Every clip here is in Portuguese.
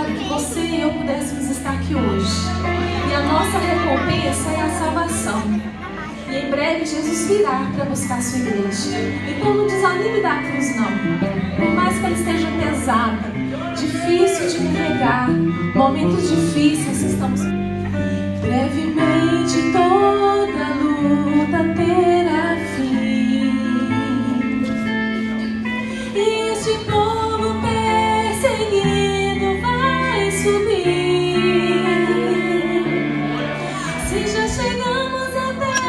para que você e eu pudéssemos estar aqui hoje. E a nossa recompensa é a salvação. E em breve Jesus virá para buscar a sua igreja. Então não desanime da cruz, não. Por mais que ela esteja pesada, difícil de carregar, momentos difíceis estamos. Brevemente toda luta terá fim. E este povo perseguido vai subir. Se já chegamos até aqui,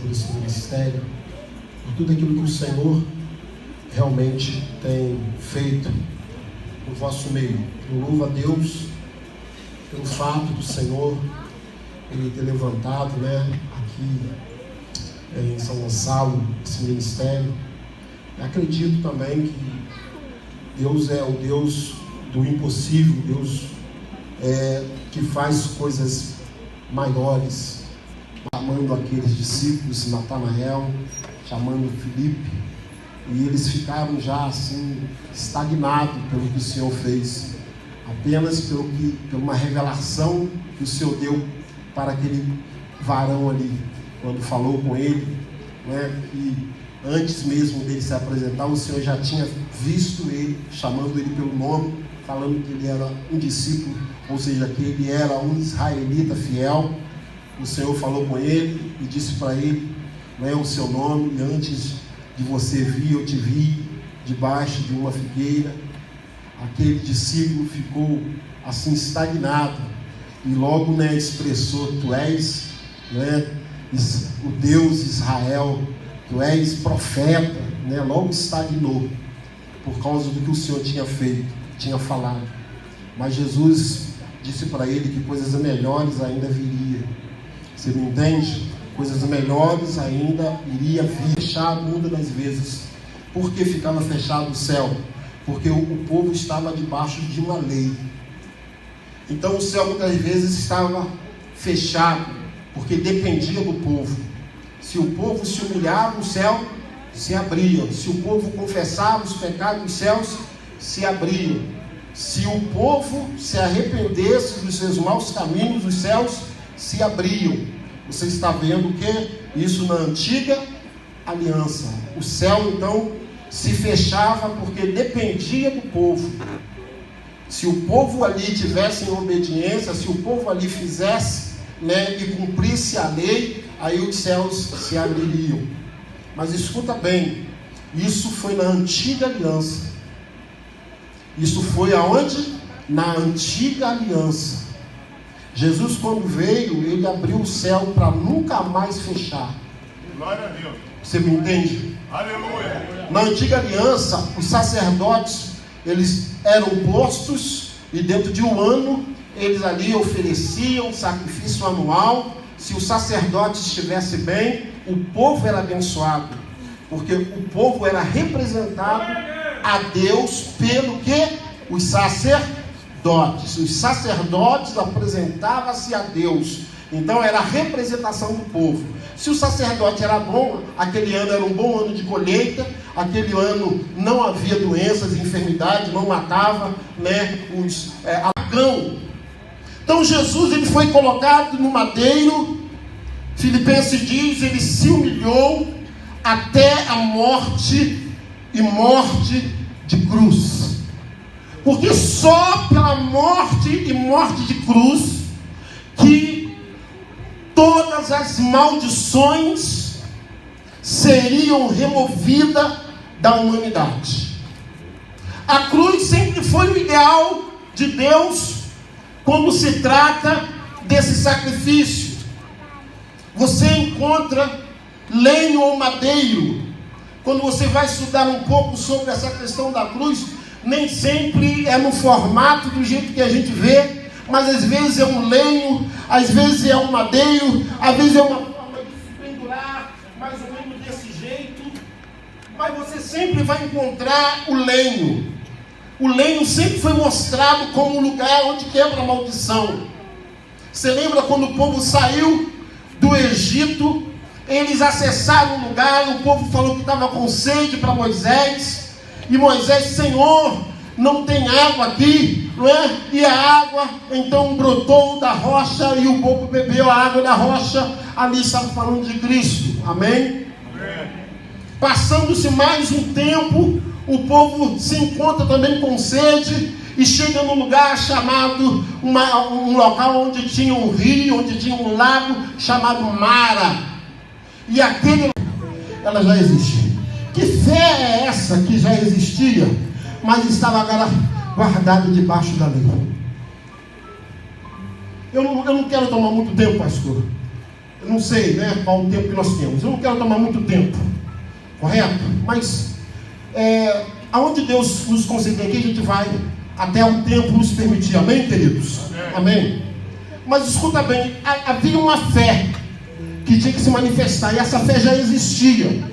por esse ministério, por tudo aquilo que o Senhor realmente tem feito no vosso meio. Eu louvo a Deus pelo fato do Senhor Ele ter levantado, aqui em São Gonçalo esse ministério. Eu acredito também que Deus é o Deus do impossível, Deus que faz coisas maiores, chamando aqueles discípulos, Natanael, chamando Filipe, e eles ficaram já assim estagnados pelo que o Senhor fez, apenas por uma revelação que o Senhor deu para aquele varão ali, quando falou com ele, que antes mesmo dele se apresentar, o Senhor já tinha visto ele, chamando ele pelo nome, falando que ele era um discípulo, ou seja, que ele era um israelita fiel. O Senhor falou com ele e disse para ele, o seu nome, e antes de você vir, eu te vi debaixo de uma figueira. Aquele discípulo ficou assim estagnado e logo expressou: tu és o Deus de Israel, tu és profeta, logo estagnou por causa do que o Senhor tinha feito, tinha falado. Mas Jesus disse para ele que coisas melhores ainda viriam. Você não entende? Coisas melhores ainda iria vir. Fechado muitas das vezes. Por que ficava fechado o céu? Porque o povo estava debaixo de uma lei. Então o céu muitas vezes estava fechado, porque dependia do povo. Se o povo se humilhava, o céu se abria. Se o povo confessava os pecados, os céus se abriam. Se o povo se arrependesse dos seus maus caminhos, os céus se abriam. Você está vendo o que? Isso na antiga aliança. O céu então se fechava porque dependia do povo. Se o povo ali tivesse em obediência, se o povo ali fizesse e cumprisse a lei, aí os céus se abririam. Mas escuta bem, isso foi na antiga aliança. Isso foi aonde? Na antiga aliança. Jesus, quando veio, ele abriu o céu para nunca mais fechar. Glória a Deus. Você me entende? Aleluia. Na antiga aliança, os sacerdotes, eles eram postos e dentro de um ano, eles ali ofereciam sacrifício anual. Se o sacerdote estivesse bem, o povo era abençoado, porque o povo era representado a Deus pelo que? Os sacerdotes. Os sacerdotes apresentavam-se a Deus. Então era a representação do povo. Se o sacerdote era bom, aquele ano era um bom ano de colheita, aquele ano não havia doenças, enfermidades, não matava os pagãos. Então Jesus ele foi colocado no madeiro. Filipenses diz, ele se humilhou até a morte, e morte de cruz. Porque só pela morte e morte de cruz que todas as maldições seriam removidas da humanidade. A cruz sempre foi o ideal de Deus quando se trata desse sacrifício. você encontra lenho ou madeiro. Quando você vai estudar um pouco sobre essa questão da cruz, nem sempre é no formato do jeito que a gente vê, mas às vezes é um lenho, às vezes é um madeiro, às vezes é uma forma de se pendurar, mais ou menos desse jeito. Mas você sempre vai encontrar o lenho. O lenho sempre foi mostrado como um lugar onde quebra a maldição. Você lembra quando o povo saiu do Egito? Eles acessaram o lugar, o povo falou que estava com sede para Moisés. E Moisés, Senhor, não tem água aqui, não é? E a água então brotou da rocha e o povo bebeu a água da rocha. Ali estava falando de Cristo, amém? Passando-se mais um tempo, o povo se encontra também com sede e chega num lugar chamado, um local onde tinha um rio, onde tinha um lago chamado Mara. E aquele, ela já existia. Que fé é essa que já existia, mas estava agora guardada debaixo da lei? Eu não quero tomar muito tempo, pastor. Eu não sei, né, qual o tempo que nós temos. Eu não quero tomar muito tempo, correto? Mas aonde Deus nos conceder aqui, a gente vai até o tempo nos permitir. Amém, queridos? Amém. Mas escuta bem, havia uma fé que tinha que se manifestar, e essa fé já existia.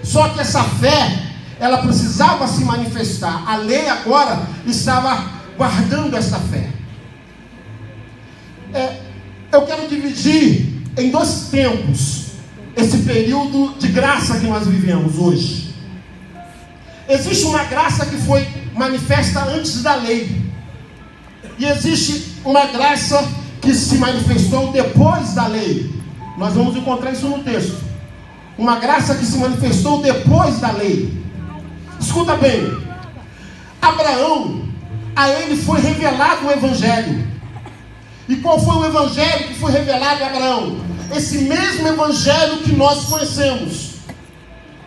Só que essa fé, ela precisava se manifestar. A lei agora estava guardando essa fé. Eu quero dividir em 2 tempos esse período de graça que nós vivemos hoje. Existe uma graça que foi manifesta antes da lei, e existe uma graça que se manifestou depois da lei. Nós vamos encontrar isso no texto. Uma graça que se manifestou depois da lei. Escuta bem, Abraão, a ele foi revelado o Evangelho. E qual foi o Evangelho que foi revelado a Abraão? Esse mesmo Evangelho que nós conhecemos,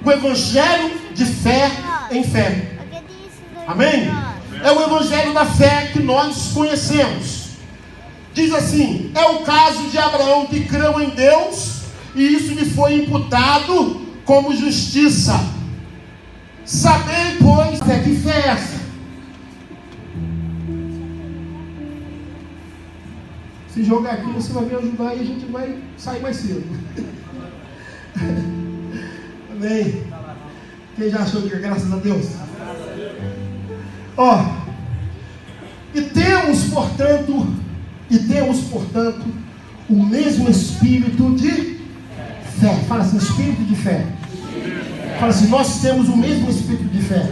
o Evangelho de fé em fé. Amém? É o Evangelho da fé que nós conhecemos. Diz assim: é o caso de Abraão, que creu em Deus, e isso lhe foi imputado como justiça. Sabei, pois, que fé é essa? Se jogar aqui, você vai me ajudar e a gente vai sair mais cedo. Amém? Quem já achou que é graças a Deus? E temos, portanto, o mesmo espírito de fé. Fala assim, espírito de fé. Fala assim, nós temos o mesmo espírito de fé.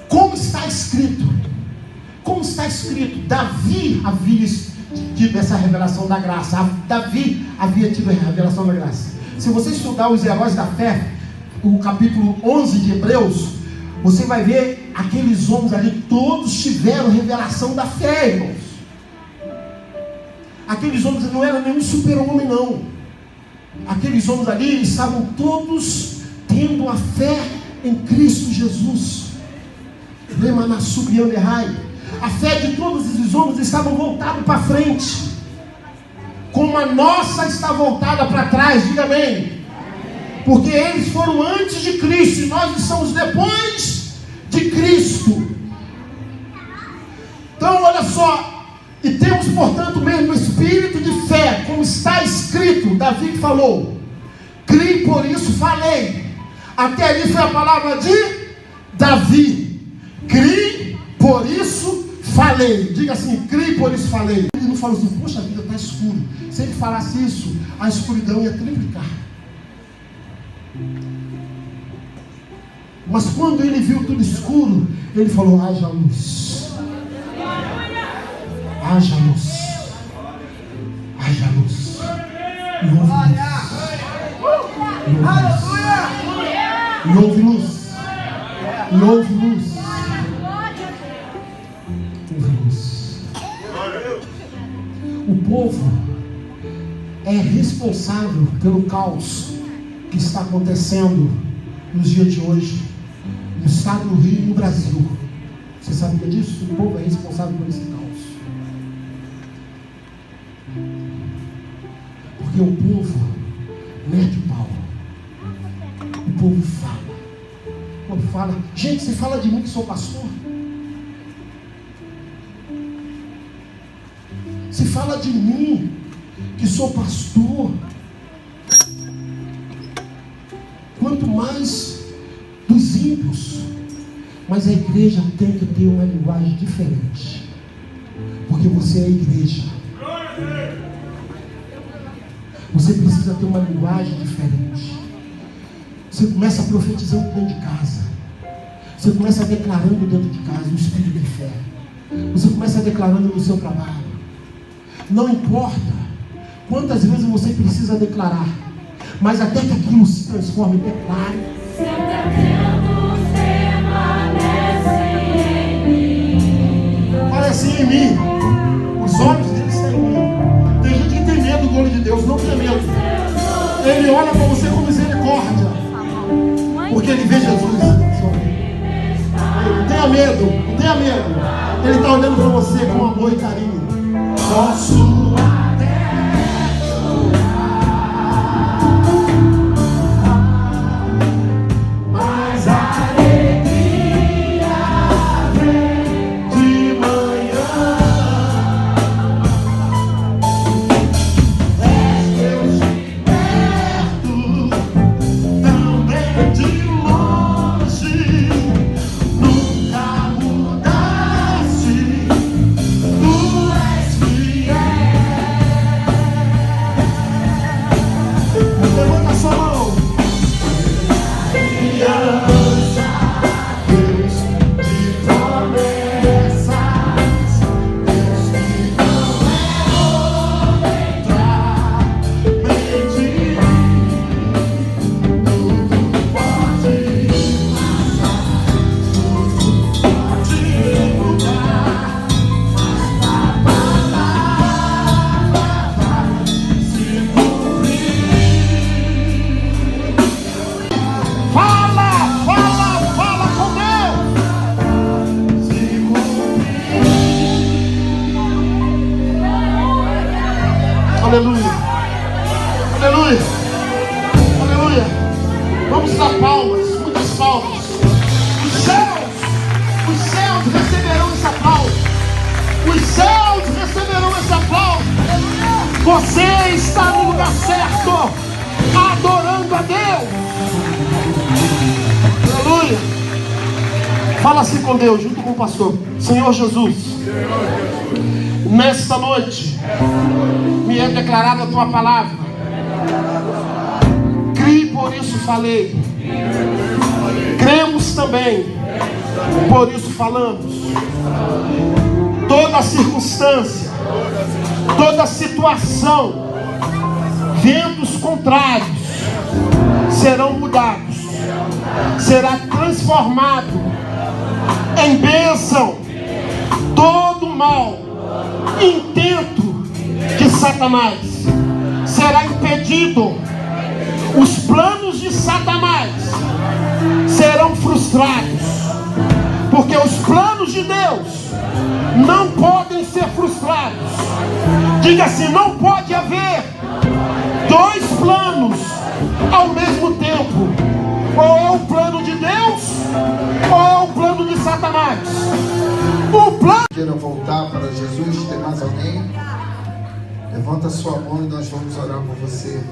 Como está escrito? Como está escrito? Davi havia tido essa revelação da graça. Davi havia tido a revelação da graça. Se você estudar os heróis da fé, o capítulo 11 de Hebreus, você vai ver aqueles homens ali, todos tiveram revelação da fé, irmãos. Aqueles homens não eram nenhum super-homem, não. Aqueles homens ali estavam todos tendo a fé em Cristo Jesus. A fé de todos esses homens estavam voltados para frente, como a nossa está voltada para trás. Diga amém. Porque eles foram antes de Cristo e nós estamos depois de Cristo. Então olha só, e temos portanto o mesmo espírito de fé, como está escrito. Davi falou: criei, por isso falei. Até ali foi a palavra de Davi. Criei, por isso falei. Diga assim, criei, por isso falei. Ele não falou assim, poxa, a vida está escura. Se ele falasse isso, a escuridão ia triplicar. Mas quando ele viu tudo escuro, ele falou: haja luz. Haja luz. Haja luz. E houve luz. E houve luz. O povo é responsável pelo caos que está acontecendo nos dias de hoje, no estado do Rio e no Brasil. Você sabia disso? O povo é responsável por esse caos. Porque o povo mete o pau. O povo fala. Quando fala, gente, você fala de mim que sou pastor? Se fala de mim que sou pastor, quanto mais dos ímpios. Mas a igreja tem que ter uma linguagem diferente, porque você é a igreja. Você precisa ter uma linguagem diferente. Você começa profetizando dentro de casa. Você começa declarando dentro de casa o espírito de fé. Você começa declarando no seu trabalho. Não importa quantas vezes você precisa declarar, mas até que aquilo se transforme, declare. Parece em mim. Os olhos dele estão em mim. Tem gente que tem medo do olho de Deus. Não tem medo. Ele olha para você com misericórdia, porque ele vê Jesus. Não tenha medo. Não tenha medo. Ele está olhando para você com amor e carinho. Posso até chorar, mas a alegria vem de manhã. Deus de perto, também de longe, nunca mudaste. Tu és fiel. Levanta sua mão. Criança, Deus de promessas, Deus que não é homem pra mentir. Tudo pode passar, tudo pode mudar, mas a palavra vai se cumprir. Fala, fala, fala com Deus. Se cumprir. Aleluia. Aleluia. Aleluia. Vamos dar palmas, muitas palmas. Os céus receberão esse aplauso. Os céus receberão esse aplauso. Você está no lugar certo, adorando a Deus. Aleluia. Fala assim com Deus, junto com o pastor. Senhor Jesus, nesta noite me é declarada a tua palavra. Criei, por isso falei. Cremos também, por isso falamos. Toda circunstância, toda situação, ventos contrários serão mudados, será transformado em bênção. Todo mal, intento de Satanás será impedido. Os planos de Satanás serão frustrados, porque os planos de Deus não podem ser frustrados. Diga assim: não pode haver dois planos ao mesmo tempo. Ou é o plano de Deus, ou é o plano de Satanás. O plano... Queiram voltar para Jesus. Tem mais alguém? Levanta sua mão e nós vamos orar por você.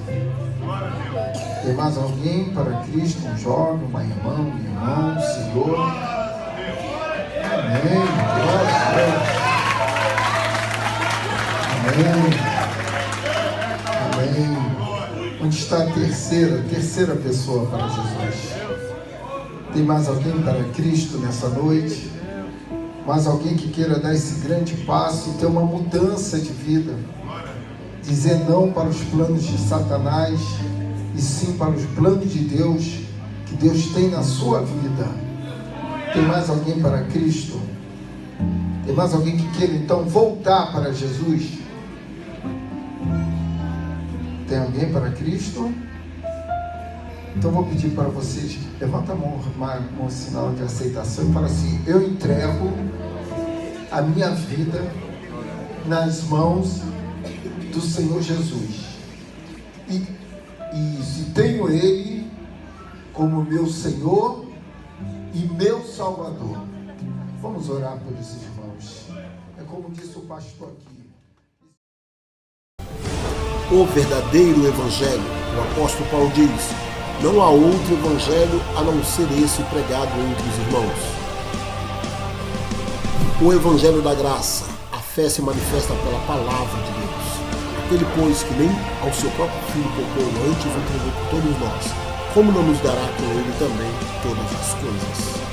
Tem mais alguém para Cristo? Um jovem, uma irmã, um irmão, Senhor. Amém. Glória a Deus. Amém. Amém. Onde está a terceira pessoa para Jesus? Tem mais alguém para Cristo nessa noite? Mais alguém que queira dar esse grande passo e ter uma mudança de vida? Dizer não para os planos de Satanás e sim para os planos de Deus que Deus tem na sua vida. Tem mais alguém para Cristo? Tem mais alguém que queira então voltar para Jesus? Tem alguém para Cristo? Então vou pedir para vocês, levanta a mão, um sinal de aceitação e fala assim: eu entrego a minha vida nas mãos do Senhor Jesus. E se tenho Ele como meu Senhor e meu Salvador. Vamos orar por esses irmãos. É como disse o pastor aqui. O verdadeiro evangelho, o apóstolo Paulo diz, não há outro evangelho a não ser esse pregado entre os irmãos. O evangelho da graça, a fé se manifesta pela palavra de Deus. Aquele, pois, que nem ao seu próprio filho poupou, antes o entregou por todos nós, como não nos dará com ele também todas as coisas?